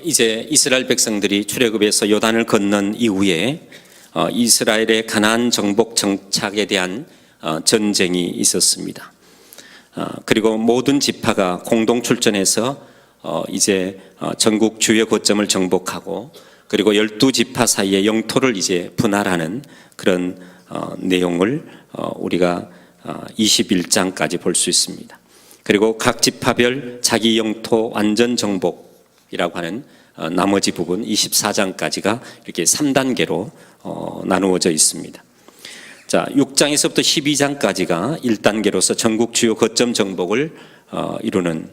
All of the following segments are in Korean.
이제 이스라엘 백성들이 출애굽에서 요단을 건넌 이후에 이스라엘의 가나안 정복 정착에 대한 전쟁이 있었습니다. 그리고 모든 지파가 공동 출전해서 이제 전국 주요 거점을 정복하고 그리고 12지파 사이의 영토를 이제 분할하는 그런 내용을 우리가 21장까지 볼 수 있습니다. 그리고 각 지파별 자기 영토 완전 정복이라고 하는 나머지 부분 24장까지가 이렇게 3단계로 나누어져 있습니다. 자, 6장에서부터 12장까지가 1단계로서 전국 주요 거점 정복을 이루는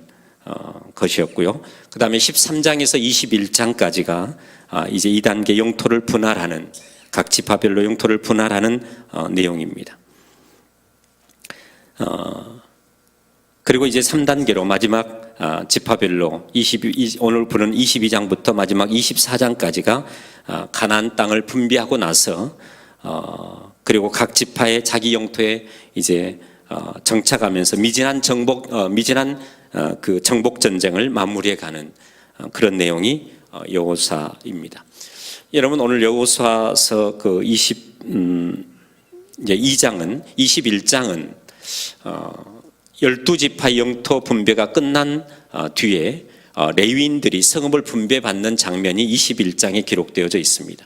것이었고요. 그 다음에 13장에서 21장까지가 이제 2단계 영토를 분할하는 각 지파별로 영토를 분할하는 내용입니다. 그리고 이제 3단계로 마지막 지파별로 오늘 보는 22장부터 마지막 24장까지가 가나안 땅을 분배하고 나서 그리고 각 지파의 자기 영토에 이제 정착하면서 미진한 그 정복 전쟁을 마무리해 가는 그런 내용이 여호수아입니다. 여러분 오늘 여호수아서 그 21장은 12지파 영토 분배가 끝난 뒤에 레위인들이 성읍을 분배받는 장면이 21장에 기록되어져 있습니다.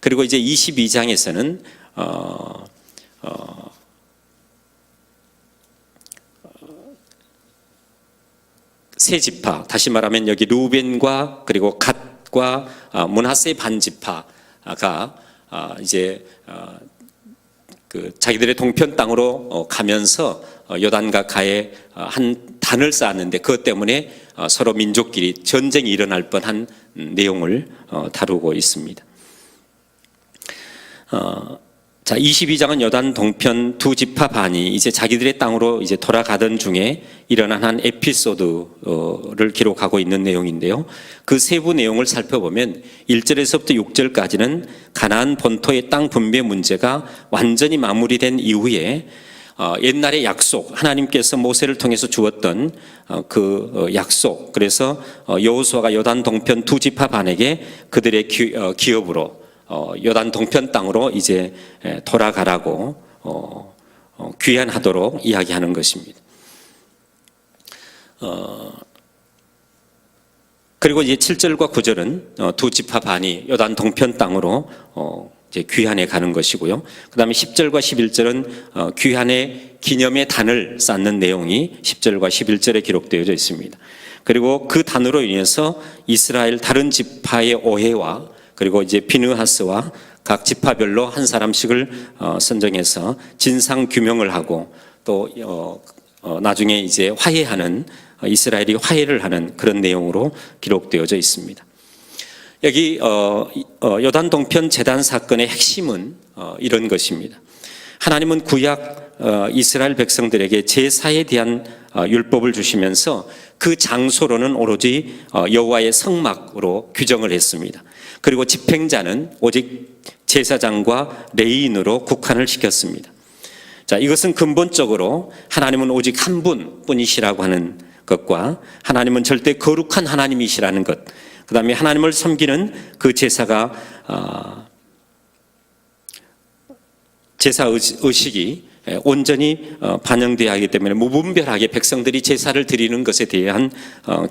그리고 이제 22장에서는 세 지파, 다시 말하면 여기 루벤과 그리고 갓과 므낫세 반지파가 이제 그 자기들의 동편 땅으로 가면서 요단과 가에 한 단을 쌓았는데 그것 때문에 서로 민족끼리 전쟁이 일어날 뻔한 내용을 다루고 있습니다. 자, 22장은 요단 동편 두 지파 반이 이제 자기들의 땅으로 이제 돌아가던 중에 일어난 한 에피소드를 기록하고 있는 내용인데요. 그 세부 내용을 살펴보면 1절에서부터 6절까지는 가나안 본토의 땅 분배 문제가 완전히 마무리된 이후에 옛날의 약속, 하나님께서 모세를 통해서 주었던 그 약속, 그래서 여호수아가 요단 동편 두 지파 반에게 그들의 기업으로 요단 동편 땅으로 이제 돌아가라고 귀환하도록 이야기하는 것입니다. 그리고 이제 7절과 9절은 두 지파 반이 요단 동편 땅으로 이제 귀환해 가는 것이고요. 그다음에 10절과 11절은 귀환의 기념의 단을 쌓는 내용이 10절과 11절에 기록되어져 있습니다. 그리고 그 단으로 인해서 이스라엘 다른 지파의 오해와 그리고 이제 비느하스와 각 지파별로 한 사람씩을 선정해서 진상 규명을 하고 또 나중에 이제 화해하는 이스라엘이 화해를 하는 그런 내용으로 기록되어져 있습니다. 여기 요단 동편 제단 사건의 핵심은 이런 것입니다. 하나님은 구약 이스라엘 백성들에게 제사에 대한 율법을 주시면서 그 장소로는 오로지 여호와의 성막으로 규정을 했습니다. 그리고 집행자는 오직 제사장과 레위인으로 국한을 시켰습니다. 자, 이것은 근본적으로 하나님은 오직 한 분뿐이시라고 하는 것과 하나님은 절대 거룩한 하나님이시라는 것, 그 다음에 하나님을 섬기는 그 제사가 제사 의식이 온전히 반영되어야 하기 때문에 무분별하게 백성들이 제사를 드리는 것에 대한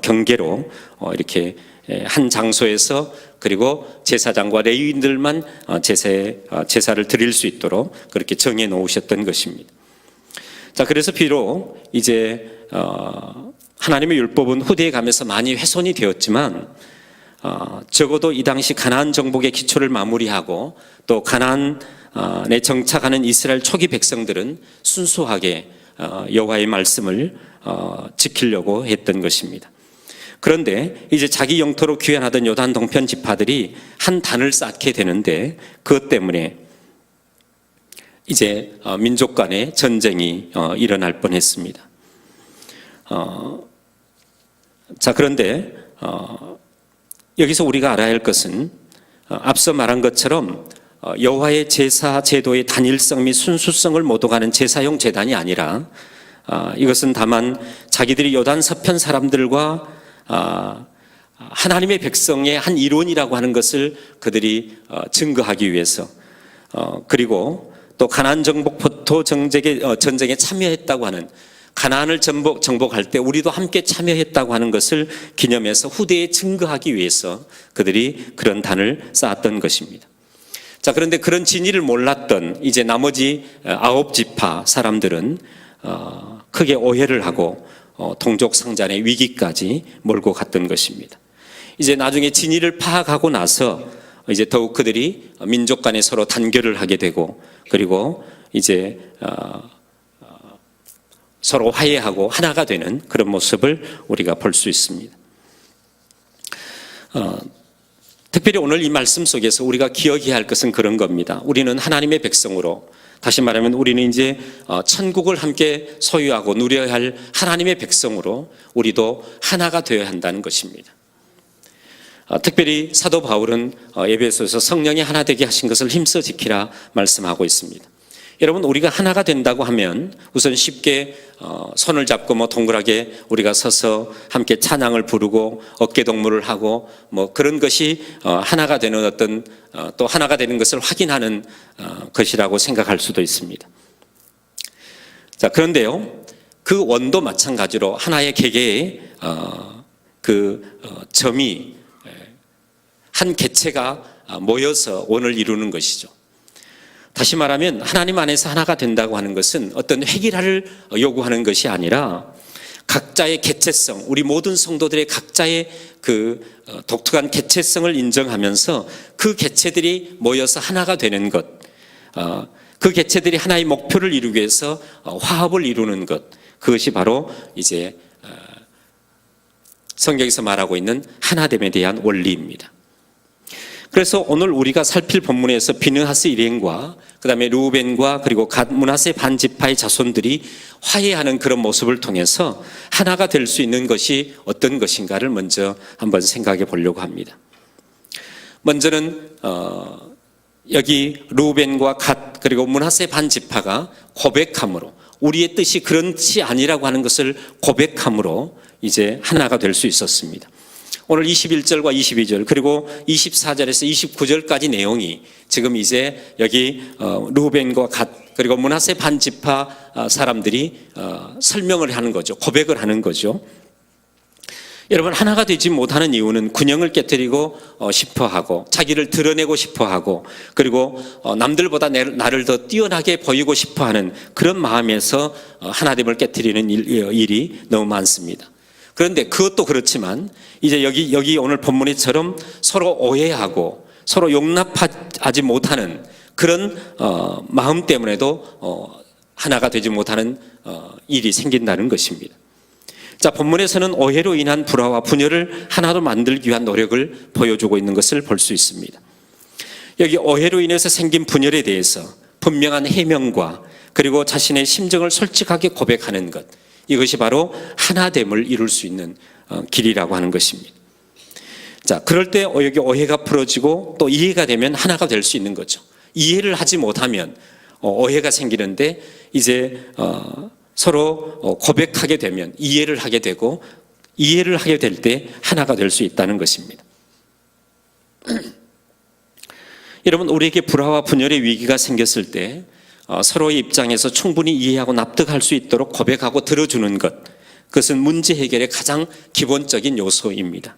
경계로 이렇게 한 장소에서 그리고 제사장과 레위인들만 제사를 드릴 수 있도록 그렇게 정해 놓으셨던 것입니다. 자, 그래서 비록 이제 하나님의 율법은 후대에 가면서 많이 훼손이 되었지만 적어도 이 당시 가나안 정복의 기초를 마무리하고 또 가나안에 정착하는 이스라엘 초기 백성들은 순수하게 여호와의 말씀을 지키려고 했던 것입니다. 그런데 이제 자기 영토로 귀환하던 요단 동편 지파들이 한 단을 쌓게 되는데 그것 때문에 이제 민족 간의 전쟁이 일어날 뻔했습니다. 자, 그런데 여기서 우리가 알아야 할 것은 앞서 말한 것처럼 여호와의 제사 제도의 단일성 및 순수성을 모독하는 제사용 제단이 아니라 이것은 다만 자기들이 요단 서편 사람들과 하나님의 백성의 한 일원이라고 하는 것을 그들이 증거하기 위해서, 그리고 또 가나안 정복포도 전쟁에 참여했다고 하는, 가나안을 정복할 때 우리도 함께 참여했다고 하는 것을 기념해서 후대에 증거하기 위해서 그들이 그런 단을 쌓았던 것입니다. 자, 그런데 그런 진리를 몰랐던 이제 나머지 9지파 사람들은 크게 오해를 하고 동족상잔의 위기까지 몰고 갔던 것입니다. 이제 나중에 진리를 파악하고 나서 이제 더욱 그들이 민족 간에 서로 단결을 하게 되고, 그리고 이제 서로 화해하고 하나가 되는 그런 모습을 우리가 볼 수 있습니다. 특별히 오늘 이 말씀 속에서 우리가 기억해야 할 것은 그런 겁니다. 우리는 하나님의 백성으로, 다시 말하면 우리는 이제 천국을 함께 소유하고 누려야 할 하나님의 백성으로 우리도 하나가 되어야 한다는 것입니다. 특별히 사도 바울은 에베소에서 성령이 하나 되게 하신 것을 힘써 지키라 말씀하고 있습니다. 여러분, 우리가 하나가 된다고 하면 우선 쉽게 손을 잡고 동그랗게 우리가 서서 함께 찬양을 부르고 어깨 동무를 하고 그런 것이 하나가 되는 어떤 또 하나가 되는 것을 확인하는 것이라고 생각할 수도 있습니다. 자, 그런데요, 그 원도 마찬가지로 하나의 개개의 점이 한 개체가 모여서 원을 이루는 것이죠. 다시 말하면 하나님 안에서 하나가 된다고 하는 것은 어떤 획일화를 요구하는 것이 아니라 각자의 개체성, 우리 모든 성도들의 각자의 그 독특한 개체성을 인정하면서 그 개체들이 모여서 하나가 되는 것, 그 개체들이 하나의 목표를 이루기 위해서 화합을 이루는 것, 그것이 바로 이제 성경에서 말하고 있는 하나됨에 대한 원리입니다. 그래서 오늘 우리가 살필 본문에서 비느하스 일행과 그다음에 르우벤과 그리고 갓 므낫세 반지파의 자손들이 화해하는 그런 모습을 통해서 하나가 될 수 있는 것이 어떤 것인가를 먼저 한번 생각해 보려고 합니다. 먼저는 여기 르우벤과 갓 그리고 므낫세 반지파가 고백함으로, 우리의 뜻이 그런 뜻이 아니라고 하는 것을 고백함으로 이제 하나가 될 수 있었습니다. 오늘 21절과 22절 그리고 24절에서 29절까지 내용이 지금 이제 여기 르우벤과 갓 그리고 므낫세 반지파 사람들이 설명을 하는 거죠. 고백을 하는 거죠. 여러분, 하나가 되지 못하는 이유는 균형을 깨뜨리고 싶어하고 자기를 드러내고 싶어하고 그리고 남들보다 나를 더 뛰어나게 보이고 싶어하는 그런 마음에서 하나됨을 깨뜨리는 일이 너무 많습니다. 그런데 그것도 그렇지만 이제 여기 오늘 본문에처럼 서로 오해하고 서로 용납하지 못하는 그런 마음 때문에도 하나가 되지 못하는 일이 생긴다는 것입니다. 자, 본문에서는 오해로 인한 불화와 분열을 하나로 만들기 위한 노력을 보여주고 있는 것을 볼 수 있습니다. 여기 오해로 인해서 생긴 분열에 대해서 분명한 해명과 그리고 자신의 심정을 솔직하게 고백하는 것, 이것이 바로 하나됨을 이룰 수 있는 길이라고 하는 것입니다. 자, 그럴 때 여기 오해가 풀어지고 또 이해가 되면 하나가 될 수 있는 거죠. 이해를 하지 못하면 오해가 생기는데 이제 서로 고백하게 되면 이해를 하게 되고 이해를 하게 될 때 하나가 될 수 있다는 것입니다. 여러분, 우리에게 불화와 분열의 위기가 생겼을 때 서로의 입장에서 충분히 이해하고 납득할 수 있도록 고백하고 들어주는 것, 그것은 문제 해결의 가장 기본적인 요소입니다.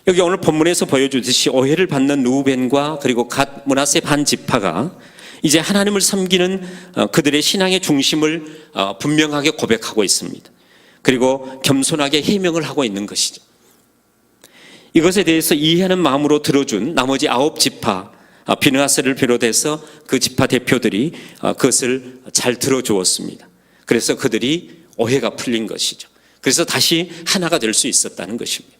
여기 오늘 본문에서 보여주듯이 오해를 받는 르우벤과 그리고 갓 므낫세 반지파가 이제 하나님을 섬기는 그들의 신앙의 중심을 분명하게 고백하고 있습니다. 그리고 겸손하게 해명을 하고 있는 것이죠. 이것에 대해서 이해하는 마음으로 들어준 나머지 9지파, 비느하스를 비롯해서 그 지파 대표들이 그것을 잘 들어주었습니다. 그래서 그들이 오해가 풀린 것이죠. 그래서 다시 하나가 될 수 있었다는 것입니다.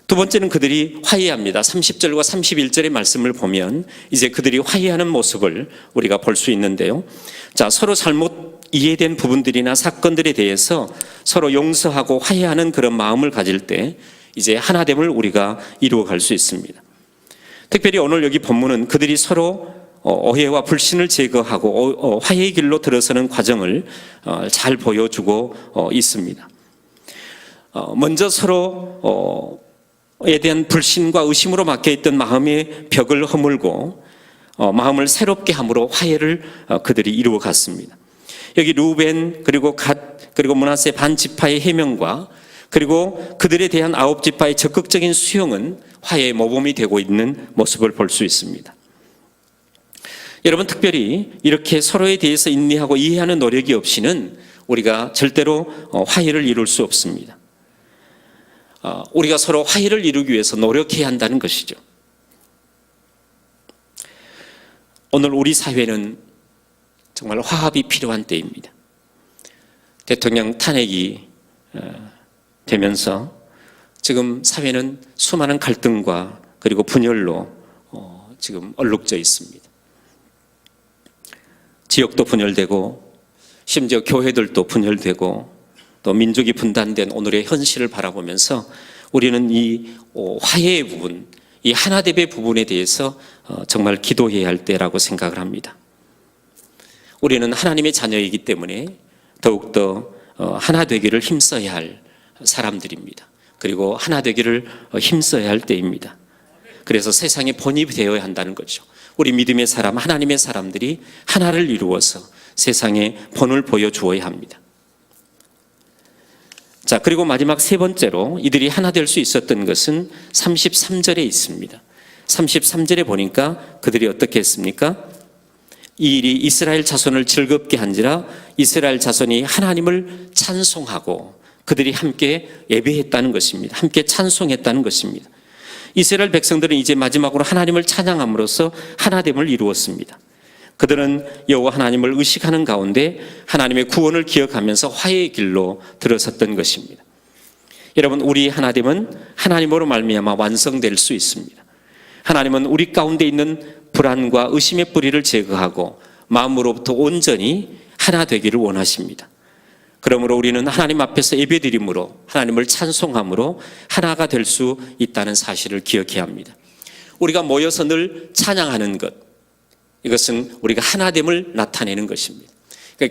두 번째는 그들이 화해합니다. 30절과 31절의 말씀을 보면 이제 그들이 화해하는 모습을 우리가 볼 수 있는데요. 자, 서로 잘못 이해된 부분들이나 사건들에 대해서 서로 용서하고 화해하는 그런 마음을 가질 때 이제 하나됨을 우리가 이루어갈 수 있습니다. 특별히 오늘 여기 본문은 그들이 서로 오해와 불신을 제거하고 화해의 길로 들어서는 과정을 잘 보여주고 있습니다. 먼저 서로에 대한 불신과 의심으로 막혀있던 마음의 벽을 허물고 마음을 새롭게 함으로 화해를 그들이 이루어 갔습니다. 여기 루벤 그리고 갓 그리고 므낫세 반 지파의 해명과 그리고 그들에 대한 9지파의 적극적인 수용은 화해의 모범이 되고 있는 모습을 볼 수 있습니다. 여러분, 특별히 이렇게 서로에 대해서 인내하고 이해하는 노력이 없이는 우리가 절대로 화해를 이룰 수 없습니다. 우리가 서로 화해를 이루기 위해서 노력해야 한다는 것이죠. 오늘 우리 사회는 정말 화합이 필요한 때입니다. 대통령 탄핵이 되면서 지금 사회는 수많은 갈등과 그리고 분열로 지금 얼룩져 있습니다. 지역도 분열되고 심지어 교회들도 분열되고 또 민족이 분단된 오늘의 현실을 바라보면서 우리는 이 화해의 부분, 이 하나됨의 부분에 대해서 정말 기도해야 할 때라고 생각을 합니다. 우리는 하나님의 자녀이기 때문에 더욱더 하나 되기를 힘써야 할 사람들입니다. 그리고 하나 되기를 힘써야 할 때입니다. 그래서 세상에 본이 되어야 한다는 거죠. 우리 믿음의 사람, 하나님의 사람들이 하나를 이루어서 세상에 본을 보여주어야 합니다. 자, 그리고 마지막 세 번째로 이들이 하나 될 수 있었던 것은 33절에 있습니다. 33절에 보니까 그들이 어떻게 했습니까? 이 일이 이스라엘 자손을 즐겁게 한지라 이스라엘 자손이 하나님을 찬송하고 그들이 함께 예배했다는 것입니다. 함께 찬송했다는 것입니다. 이스라엘 백성들은 이제 마지막으로 하나님을 찬양함으로써 하나됨을 이루었습니다. 그들은 여호와 하나님을 의식하는 가운데 하나님의 구원을 기억하면서 화해의 길로 들어섰던 것입니다. 여러분, 우리 하나됨은 하나님으로 말미암아 완성될 수 있습니다. 하나님은 우리 가운데 있는 불안과 의심의 뿌리를 제거하고 마음으로부터 온전히 하나 되기를 원하십니다. 그러므로 우리는 하나님 앞에서 예배드림으로 하나님을 찬송함으로 하나가 될 수 있다는 사실을 기억해야 합니다. 우리가 모여서 늘 찬양하는 것, 이것은 우리가 하나됨을 나타내는 것입니다.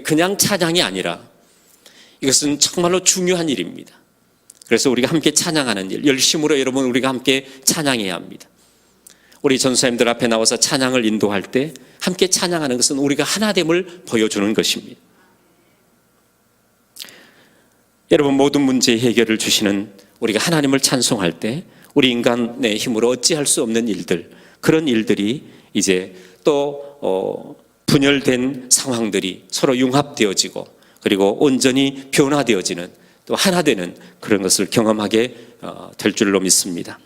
그냥 찬양이 아니라 이것은 정말로 중요한 일입니다. 그래서 우리가 함께 찬양하는 일, 열심으로 여러분 우리가 함께 찬양해야 합니다. 우리 전사님들 앞에 나와서 찬양을 인도할 때 함께 찬양하는 것은 우리가 하나됨을 보여주는 것입니다. 여러분, 모든 문제의 해결을 주시는 우리가 하나님을 찬송할 때 우리 인간의 힘으로 어찌할 수 없는 일들, 그런 일들이 이제 또 분열된 상황들이 서로 융합되어지고 그리고 온전히 변화되어지는 또 하나 되는 그런 것을 경험하게 될 줄로 믿습니다.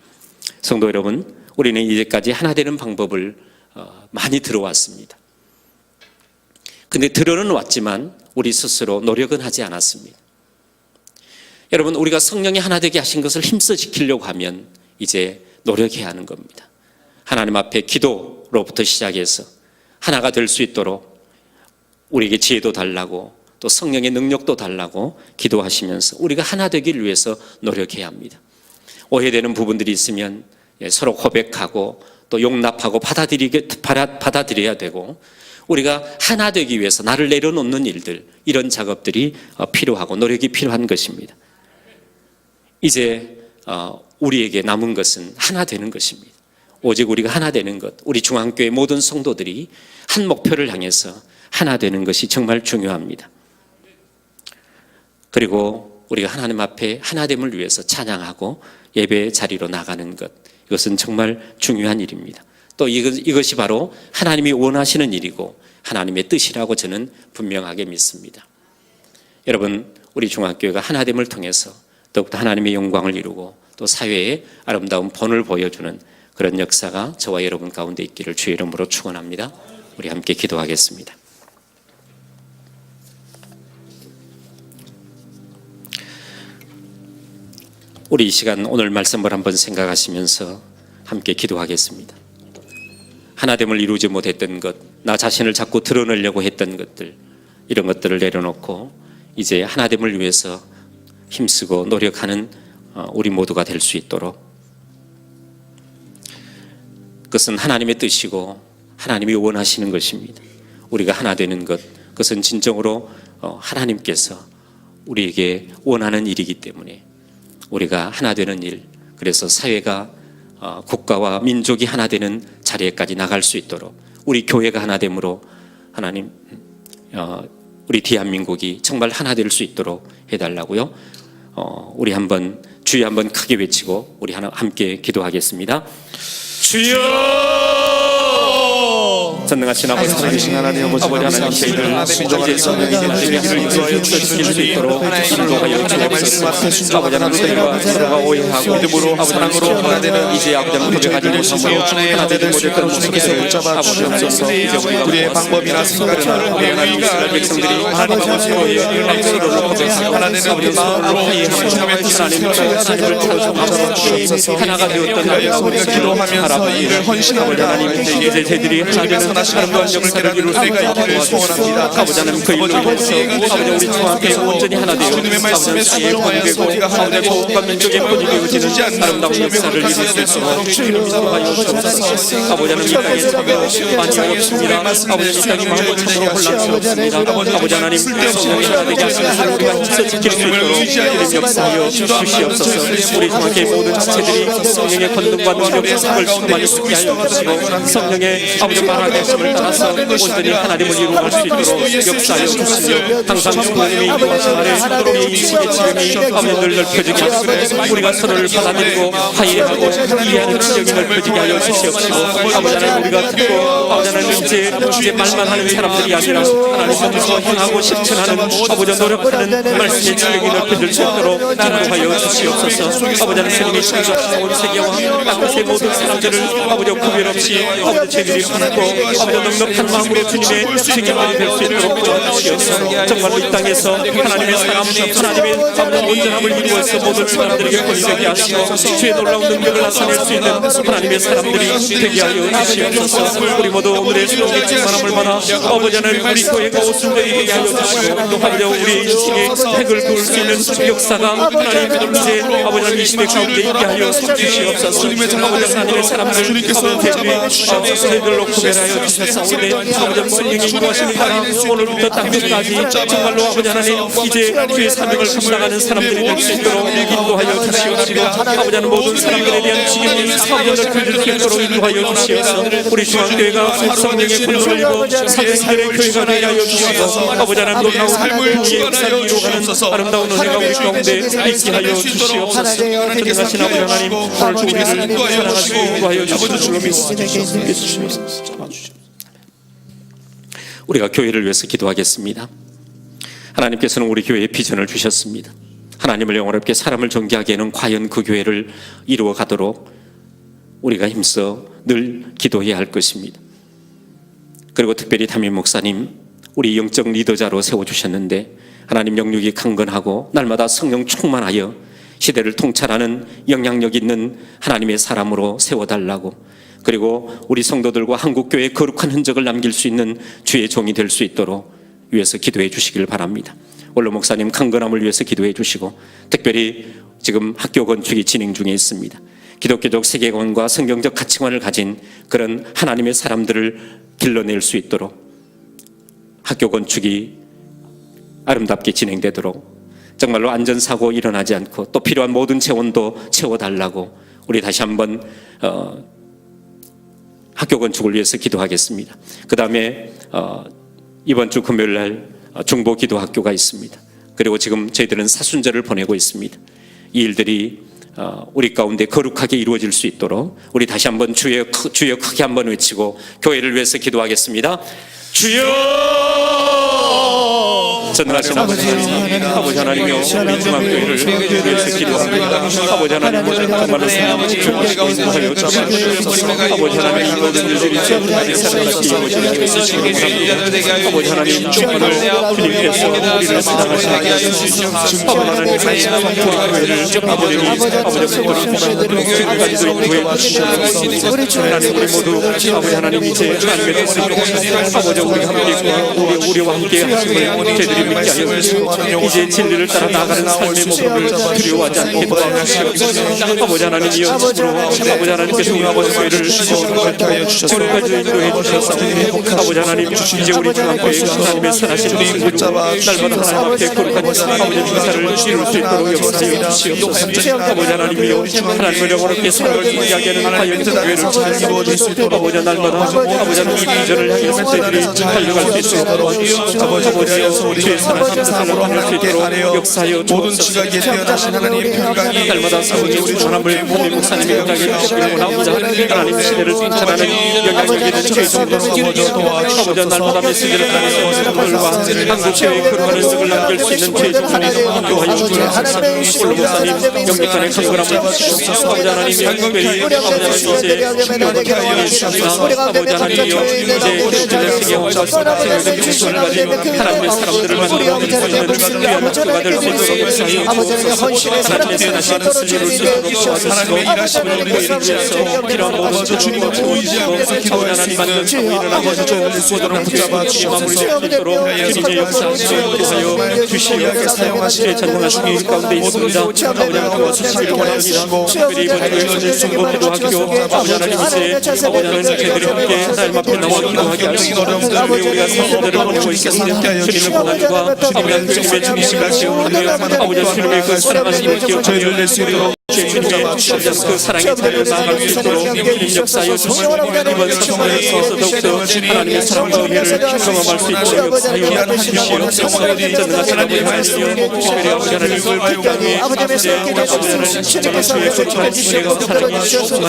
성도 여러분, 우리는 이제까지 하나 되는 방법을 많이 들어왔습니다. 근데 들어는 왔지만 우리 스스로 노력은 하지 않았습니다. 여러분, 우리가 성령이 하나 되게 하신 것을 힘써 지키려고 하면 이제 노력해야 하는 겁니다. 하나님 앞에 기도로부터 시작해서 하나가 될 수 있도록 우리에게 지혜도 달라고 또 성령의 능력도 달라고 기도하시면서 우리가 하나 되기를 위해서 노력해야 합니다. 오해되는 부분들이 있으면 서로 고백하고 또 용납하고 받아들여야 되고, 우리가 하나 되기 위해서 나를 내려놓는 일들, 이런 작업들이 필요하고 노력이 필요한 것입니다. 이제 우리에게 남은 것은 하나 되는 것입니다. 오직 우리가 하나 되는 것, 우리 중앙교회 모든 성도들이 한 목표를 향해서 하나 되는 것이 정말 중요합니다. 그리고 우리가 하나님 앞에 하나됨을 위해서 찬양하고 예배 자리로 나가는 것, 이것은 정말 중요한 일입니다. 또 이것이 바로 하나님이 원하시는 일이고 하나님의 뜻이라고 저는 분명하게 믿습니다. 여러분, 우리 중앙교회가 하나됨을 통해서 더욱더 하나님의 영광을 이루고 또 사회에 아름다운 본을 보여주는 그런 역사가 저와 여러분 가운데 있기를 주의 이름으로 축원합니다. 우리 함께 기도하겠습니다. 우리 이 시간 오늘 말씀을 한번 생각하시면서 함께 기도하겠습니다. 하나됨을 이루지 못했던 것, 나 자신을 자꾸 드러내려고 했던 것들, 이런 것들을 내려놓고 이제 하나됨을 위해서 힘쓰고 노력하는 우리 모두가 될 수 있도록, 그것은 하나님의 뜻이고 하나님이 원하시는 것입니다. 우리가 하나 되는 것, 그것은 진정으로 하나님께서 우리에게 원하는 일이기 때문에 우리가 하나 되는 일, 그래서 사회가 국가와 민족이 하나 되는 자리에까지 나갈 수 있도록 우리 교회가 하나 됨으로 하나님 우리 대한민국이 정말 하나 될 수 있도록 해달라고요. 우리 한번 주여 한번 크게 외치고 우리 함께 기도하겠습니다. 주여! 전능하신 아버지 하나님, 아버지 하나님, 저희들 이제 성령의 길을 인도하여 주실 수 있도록 인도하여 주옵소서. 아버지 하나님, 저희가 서로가 오해하고 믿음으로 사랑으로 하나 되는 이제 아버지 하나님 고백하지 못하므로 하나 되지 못했던 모습들을 아버지옵소서. 이제 우리의 방법이나 생각이나 우리의 백성들이 하나님과 서로의 서로를 고백하고 하나 되는 마음으로 하나님을 찾아주옵소서. 하나가 되었던 우리가 기도하면서 이를 헌신하고 하나님 이제 저희들이 하나님의 아름다운 역사를 이룰 수 있기를 소원합니다. 아버지 하나님 그 일로 인해서 아버지 우리 주와 함께 온전히 하나 되어 주님의 말씀에 순종하여서 아버지 복과 민족의 본이 되어지는 아름다운 역사를 이룰 수 있도록 주님 인도하여 주옵소서. 아버지 하나님 이 땅에 참으로 많이 어렵습니다. 아버지 이 땅이 마음으로 참으로 혼란스럽습니다. 아버지 하나님 성령이 하나 되게 하시는 우리가 힘써 지킬 수 있도록 주님 역사하여 주시옵소서. 우리 주와 함께 모든 지체들이 성령의 권능과 능력 사을 충만히 쓰게 하여 주시고 성령의 아버지 말하게 을 따라서 온전히 하나님을 이루어갈 수 있도록 역사하여 주시며 항상 주님의 인도하심 아래 우리의 인식의 지름이 아버지 넓혀지게 하시고 우리가 서로를 받아들이고 화해하고 이해하는 지경이 넓혀지게 하여 주시옵시고 아버지 하나님 우리가 듣고 아버지 하나님 이제 말만 하는 사람들이 아니라 하나님 몸으로 행하고 실천하는 아버지 노력하는 말씀의 지경이 넓혀질 수 있도록 인도하여 주시옵소서. 아버지 하나님 주님의 창조하신 온 세계와 땅끝의 모든 사람들을 아버지 구별 없이 아버지 죄들이 하나고 아버지 넉넉한 마음으로 주님의 생명을 뵐 수 있도록 도와주시옵소서. 정말로 이 땅에서 하나님의 사람 하나님의 아버지 온전함을 이루어서 모든 사람들에게 권위 되게 하시고 주의 놀라운 능력을 나타낼 수 있는 하나님의 사람들이 되게 하여 주시옵소서. 우리 모두 오늘의 수록의 충만함을 받아 아버지 하나님 우리 교회가 오순절이 되게 하여 주시고 아버지 우리의 인생의 획을 그을 수 있는 역사가 하나님 이제 아버지 하나님 이 시대 가운데 있게 하여 주시옵소서. 아버지 하나님의 사람들 저희들로 구별하여 주셨사오니 아버지 성령이 인도하시는 따라 오늘부터 땅끝까지 정말로 아버지 하나님 이제 주의 사명을 감당하는 사람들이 될 수 있도록 인도하여 주시옵시고 아버지 하나님 모든 사람들에 대한 지경이 사명을 그들 수 있도록 인도하여 주시옵소서. 우리 중앙교회가 성령의 권능을 입어 사도들의 교회가 되게 하여 주시고 아버지 하나님 놀라운 삶의 역사를 이루어가는 아름다운 은혜가 우리 가운데 있게 하여 주시옵소서. 전능하신 아버지 하나님 오늘 우리를 사랑하시고 인도하여 주시옵소서. 우리가 교회를 위해서 기도하겠습니다. 하나님께서는 우리 교회에 비전을 주셨습니다. 하나님을 영원롭게 사람을 존귀하게 하는 과연 그 교회를 이루어 가도록 우리가 힘써 늘 기도해야 할 것입니다. 그리고 특별히 담임 목사님 우리 영적 리더자로 세워주셨는데 하나님 영육이 강건하고 날마다 성령 충만하여 시대를 통찰하는 영향력 있는 하나님의 사람으로 세워달라고, 그리고 우리 성도들과 한국교회의 거룩한 흔적을 남길 수 있는 주의 종이 될 수 있도록 위해서 기도해 주시길 바랍니다. 원로 목사님 강건함을 위해서 기도해 주시고, 특별히 지금 학교 건축이 진행 중에 있습니다. 기독교적 세계관과 성경적 가치관을 가진 그런 하나님의 사람들을 길러낼 수 있도록 학교 건축이 아름답게 진행되도록 정말로 안전사고 일어나지 않고 또 필요한 모든 재원도 채워달라고 우리 다시 한번 학교 건축을 위해서 기도하겠습니다. 그 다음에 이번 주 금요일 날 중보 기도 학교가 있습니다. 그리고 지금 저희들은 사순절을 보내고 있습니다. 이 일들이 우리 가운데 거룩하게 이루어질 수 있도록 우리 다시 한번 주여 크게 한번 외치고 교회를 위해서 기도하겠습니다. 주여! 전능하신 아버지 하나님이여, 우리 중앙교회를 위해서 기도합니다. 아버지 하나님 정말로 사랑하여 주시옵소서. 아버지 하나님 이 모든 일들이 주님의 사랑하시기 이루어지게 아버지 하나님 정말로 주님께서 우리를 사랑하시게 하시옵소서. 아버지 하나님 중앙교회를 아버지 지금까지도 인도해 주시옵소서. 하나님 우리 모두 아버지 하나님 이제 하나님의 뜻을 아버지 우리 함께 우리와 함께 하심을 저희들이 하나님 믿게 하여 주시고 이제 진리를 따라 나아가는 삶의 모습을 두려워하지 않게 도와주시고 아버지 하나님이여 아버지 하나님께서 우리 교회를 지금까지 인도해 주셔서 아버지 하나님 이제 우리 주 앞에 하나님의 선하신 모습으로 날마다 하나님 앞에 거룩한 아버지 주사를 이룰 수 있도록 역사하여 주시옵소서. 아버지 하나님이여 하나님을 영원하게 사랑을 이야기하게 하는 하얀 교회를 잘 이루어질 수 있도록 아버지 날마다 아버지 하나님 이전을 향해 세대들이 달려갈 수 있도록 아버지여 주의 선하신 뜻을 받을 수 있도록 역사하여 주옵소서. 날마다 아버지 우리 하나님을 몸의 목사님이 영향해 주시길 원합니다. 하나님 시대를 쫓아가는 영향력 있는 최종적으로 아버지 날마다 메시지를 따라서 여러분들과 한국교회에 그러한 습을 남길 수 있는 최종적인 인도하여 주옵소서. 홀로 목사님 영육간의 강건함을 주시옵소서. 아버지 하나님 특별히 아버지 하나님 이제 신명하게 주시옵소서. 아버지 하나님이여 이제 주님의 세계와 생명의 정신을 가진 하나님의 사람들을 만들어 주시는 귀한 학교가 될 수 있도록 역사하여 주옵소서. 하나님의 선하신 뜻을 이룰 수 있도록 도와주시고 하나님의 교회를 위해서 필요한 모든 주님을 의지하면서 기도할 수 있는 일어나면서 모두를 붙잡아 주시옵소서. 주님의 역사하여 주시옵소서. 주의 전능하신 일 가운데 있습니다. 아버지 하나님 도와주시기를 원합니다. 특별히 이번 주에 순고 기도학교 아버지 하나님 이제 아버지 하나님 저희들이 함께 하나님 앞에 나와 기도하게 하시고 우리가 사람들을 보내고 있겠습니다. 주님의 고난과 주님의 주님의 중심을 아버지 주님의 그 사랑하시는 기억 저희를 낼 수 있도록 주님의 그 사랑의 자리를 나아갈 수 있도록 주님 역사하여 주시고 이번 사건을 통해서 더욱더 하나님의 사랑과 은혜를 경험할 수 있도록 역사하여 주시옵소서. 전능하신 아버지 말씀이여 특별히 아버지 하나님 이 땅에 아버지 하나님 주의 거룩한 은혜가 사랑이 충만하도록 주시옵소서.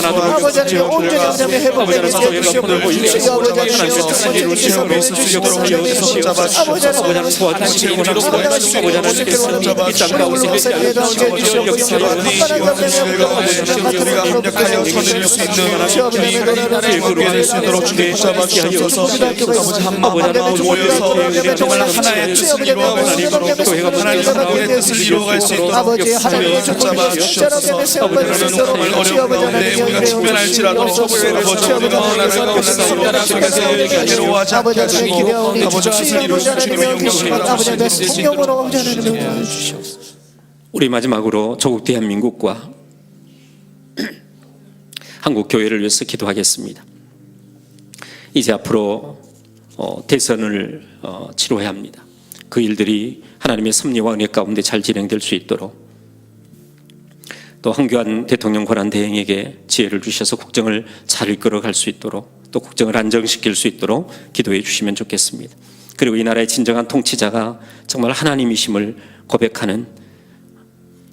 아버지 하나님 교회가 보내고 있는 하나님의 뜻을 이룰 수 있도록 역사하여 주시옵소서. 아버지 하나님 도와주시기 원합니다. 아버지 하나님께서 이 땅 가운데 역사하여 주시옵소서. 우리가 합력하여 선을 수 있는 주의 그룹이 될 수 있도록 주님 붙잡아 주셔서 아버지 한 마음 모여서 정말 하나의 뜻을 이루어갈 수 있도록 하나님 하나님의 뜻을 이루어갈 수 있도록 역사에 붙잡아 주셔서 아버지 정말 어려운 가운데 우리가 직면할지라도 아버지 우리가 하나님의 속에서 괴로워하지 않게 하시고 아버지 뜻을 이루어 주님의 영광을 주시옵소서. 우리 마지막으로 조국 대한민국과 한국 교회를 위해서 기도하겠습니다. 이제 앞으로 대선을 치러야 합니다. 그 일들이 하나님의 섭리와 은혜 가운데 잘 진행될 수 있도록 또 황교안 대통령 권한 대행에게 지혜를 주셔서 국정을 잘 이끌어갈 수 있도록 또 국정을 안정시킬 수 있도록 기도해 주시면 좋겠습니다. 그리고 이 나라의 진정한 통치자가 정말 하나님이심을 고백하는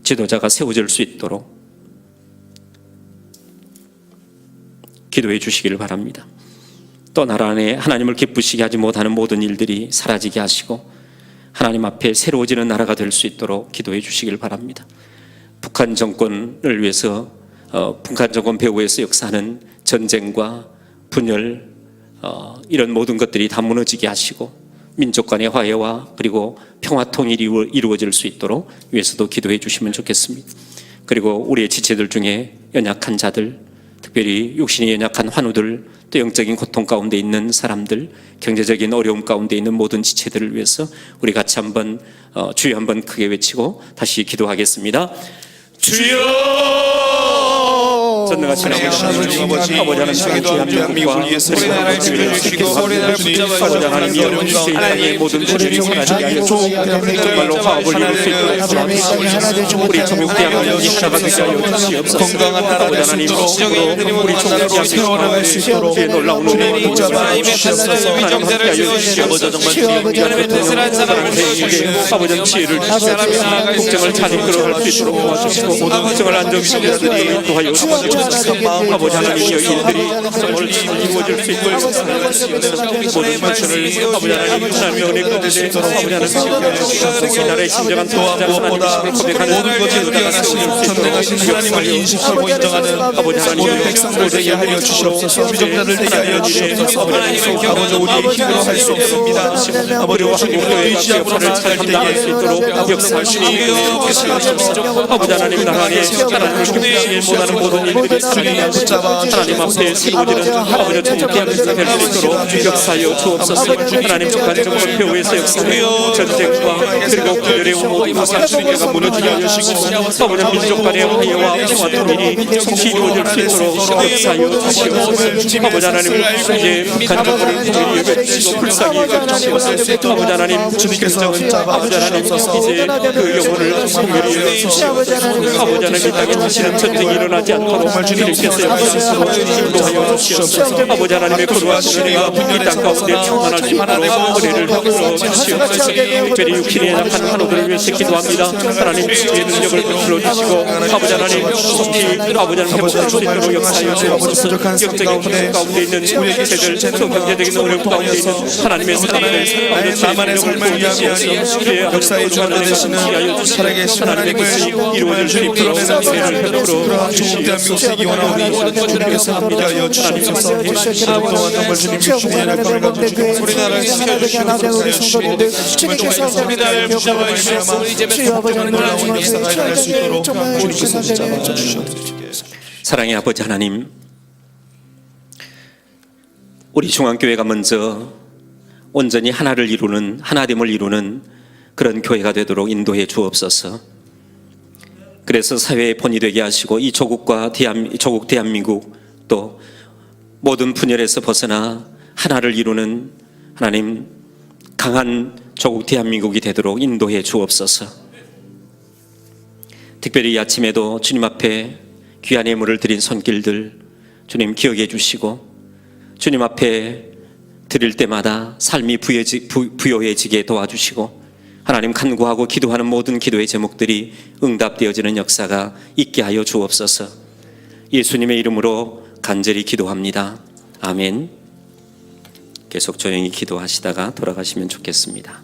지도자가 세워질 수 있도록 기도해 주시기를 바랍니다. 또 나라 안에 하나님을 기쁘시게 하지 못하는 모든 일들이 사라지게 하시고 하나님 앞에 새로워지는 나라가 될 수 있도록 기도해 주시길 바랍니다. 북한 정권을 위해서 북한 정권 배후에서 역사하는 전쟁과 분열 이런 모든 것들이 다 무너지게 하시고 민족 간의 화해와 그리고 평화 통일이 이루어질 수 있도록 위해서도 기도해 주시면 좋겠습니다. 그리고 우리의 지체들 중에 연약한 자들, 특별히 육신이 연약한 환우들, 또 영적인 고통 가운데 있는 사람들, 경제적인 어려움 가운데 있는 모든 지체들을 위해서 우리 같이 한번 주여 한번 크게 외치고 다시 기도하겠습니다. 주여! 전능하신 아버지 하나님 대한민국과 아버지 하나님 여러분 세상의 모든 주님이 하나님께 하여 정말로 화합을 이룰 수 있도록 우리 전국 대한민국이 하나가 되게 하여 주시옵소서. 건강한 나라가 하나님 우리 전국 대한민국과 주의 놀라운 은혜를 붙잡아 주시옵소서. 하나님 함께 하여 주시옵소서. 정말 주님의 뜻을 한 사람에게 아버지 지혜를 주시옵소서. 국정을 잘 이끌어갈 수 있도록 도와주시고 국정을 안정시키는 도하여 주시옵소서. 아버지 하나님의 일들이 정말 이루어질 수 있도록 모든 만천을 아버지 하나님의 은혜 가운데 아버지 하나님 이 나라의 진정한 통치자 하나님이심을 고백하는 모든 것을 우리가 하나님 전능하신 살아계신 하나님을 인식하고 인정하는 아버지 하나님 모든 백성들 되게 하여 주시옵소서. 비정자들 되게 하여 주시옵소서. 아버지 우리의 힘으로 할 수 없습니다. 아버지 주님을 의지하고 살아갈 수 있도록 역사하시니 아버지 하나님 나라에 하나님을 경배하지 못하는 모든 일들이 주님 붙잡아 하나님 앞에 세워지는 아버지 정복한 역사가 될 수 있도록 역사하여 주옵소서. 하나님 북한정 목표에서 역사하여 전쟁과 그리고 그들의 모든 무상주의가 무너지게 하시고 아버지 민족 간의 화해와 평화 통일이 이루어질 수 있도록 역사하여 주시옵소서. 아버지 하나님 이제 북한정부를 통일이 여겨주시고 불쌍히 여겨주시옵소서. 아버지 하나님 주님께서 붙잡아 아버지 하나님 주옵소서. 이제 그 영혼을 통일이 여겨주시옵소서. 아버지 하나님 이 땅에 다시는 전쟁이 일어나지 않도록 주님께서 역사하시고 인도하여 주시옵소서. 아버지 하나님의 거룩하신 은혜가 이 땅 가운데 충만할 수 있도록 은혜를 베풀어 주시옵소서. 특별히 육신에 약한 환우들을 위해서 기도합니다. 하나님 주의 능력을 베풀어 주시고 아버지 하나님 속히 아버지 하나님 회복할 수 있도록 역사하여 주옵소서. 영적인 기능 가운데 있는 세들 또 경제적인 어려움 가운데 있는 하나님의 사랑을 나만의 삶을 위하여 역사의 주관을 되시는 살아계신 하나님을 이루어질 수 있도록 은혜를 베풀어 좋은 대한민국 되기 원하오니 주님께서 함께하여 주시옵소서. 그동안 정말 주님이 주님의 약함을 가지고 우리나라를 지켜주시옵소서. 주님께서 우리나라를 붙잡아 주시옵소서. 주여 아버지 놀라운 역사가 일어날 수 있도록 주님께서 붙잡아 주시옵소서. 사랑의 아버지 하나님, 우리 중앙교회가 먼저 온전히 하나를 이루는 하나됨을 이루는 그런 교회가 되도록 인도해 주옵소서. 그래서 사회의 본이 되게 하시고 이 조국 대한민국 또 모든 분열에서 벗어나 하나를 이루는 하나님 강한 조국 대한민국이 되도록 인도해 주옵소서. 특별히 이 아침에도 주님 앞에 귀한 예물을 드린 손길들 주님 기억해 주시고 주님 앞에 드릴 때마다 삶이 부요해지게 도와주시고 하나님 간구하고 기도하는 모든 기도의 제목들이 응답되어지는 역사가 있게 하여 주옵소서. 예수님의 이름으로 간절히 기도합니다. 아멘. 계속 조용히 기도하시다가 돌아가시면 좋겠습니다.